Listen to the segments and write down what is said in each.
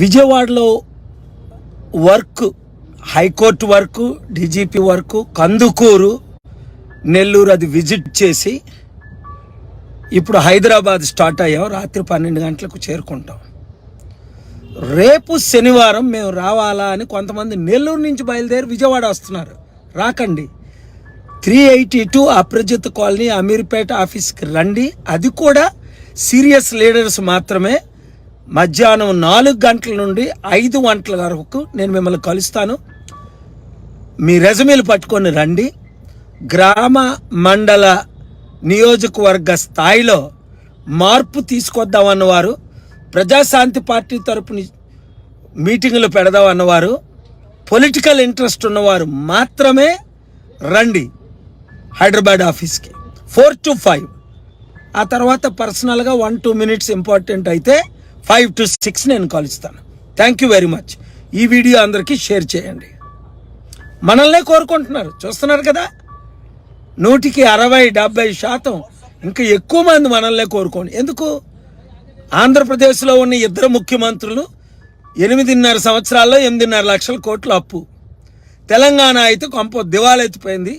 విజయవాడలో work, high court work, DGP work, Kandukur, Nellore అది visit చేసి ఇప్పుడు హైదరాబాద్ స్టార్ట్ అయ్యాం. రాత్రి 12 గంటలకు చేరుకుంటాం. రేపు శనివారం మేము రావాలా అని కొంతమంది నెల్లూరు నుంచి బయలుదేరి విజయవాడ వస్తున్నారు. రాకండి. 382 అప్రజిత్ కాలనీ అమీర్పేట ఆఫీస్కి రండి. అది కూడా సీరియస్ లీడర్స్ మాత్రమే. మధ్యాహ్నం 4 గంటల నుండి 5 గంటల వరకు నేను మిమ్మల్ని కలుస్తాను. మీ రెజ్యూమీలు పట్టుకొని రండి. గ్రామ, మండల, నియోజకవర్గ స్థాయిలో మార్పు తీసుకొద్దామన్నవారు, ప్రజాశాంతి పార్టీ తరపున మీటింగులు పెడదామన్నవారు, పొలిటికల్ ఇంట్రెస్ట్ ఉన్నవారు మాత్రమే రండి హైదరాబాద్ ఆఫీస్కి 4 to 5. ఆ తర్వాత పర్సనల్గా 1-2 minutes ఇంపార్టెంట్ అయితే 5 to 6 నేను కలుస్తాను. Thank you very much. ఈ వీడియో అందరికీ షేర్ చేయండి. మనల్నే కోరుకుంటున్నారు, చూస్తున్నారు కదా. 160-70% ఇంకా ఎక్కువ మంది మనల్నే కోరుకోండి. ఎందుకు? ఆంధ్రప్రదేశ్లో ఉన్న 2 ముఖ్యమంత్రులు 8.5 సంవత్సరాల్లో 8.5 లక్షల కోట్ల అప్పు. తెలంగాణ అయితే కొంప దివాలెత్తిపోయింది.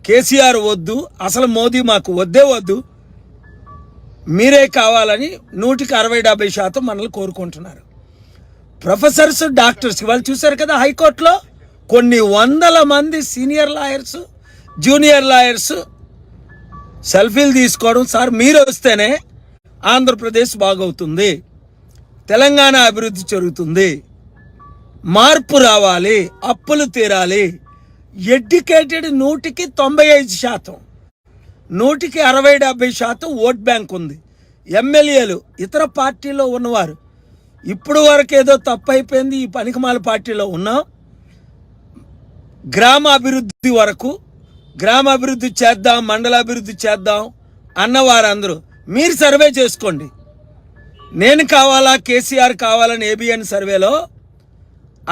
కేసీఆర్ వద్దు, అసలు మోదీ మాకు వద్దే వద్దు, మీరే కావాలని 160-70% మనల్ని కోరుకుంటున్నారు. ప్రొఫెసర్స్, డాక్టర్స్ వాళ్ళు చూశారు కదా, హైకోర్టులో కొన్ని వందల మంది సీనియర్ లాయర్స్, జూనియర్ లాయర్స్ సెల్ఫీలు తీసుకోవడం. సార్ మీరు వస్తేనే ఆంధ్రప్రదేశ్ బాగవుతుంది, తెలంగాణ అభివృద్ధి జరుగుతుంది, మార్పు రావాలి, అప్పులు తీరాలి. ఎడ్యుకేటెడ్ 195%, 160-70% ఓట్ బ్యాంక్ ఉంది. ఎమ్మెల్యేలు ఇతర పార్టీలో ఉన్నవారు ఇప్పుడు వరకు ఏదో తప్పు అయిపోయింది, ఈ పనికిమాల పార్టీలో ఉన్నాం, గ్రామ అభివృద్ధి వరకు, గ్రామ అభివృద్ధి చేద్దాం, మండలాభివృద్ధి చేద్దాం అన్నవారందరూ మీరు సర్వే చేసుకోండి. నేను కావాలా, కేసీఆర్ కావాలని ఏబిఎన్ సర్వేలో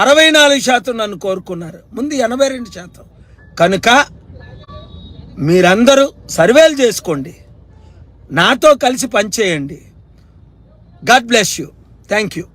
64% నన్ను కోరుకున్నారు, ముందు 82%. కనుక మీరందరూ సర్వేలు చేసుకోండి, నాతో కలిసి పనిచేయండి. God bless you. Thank you.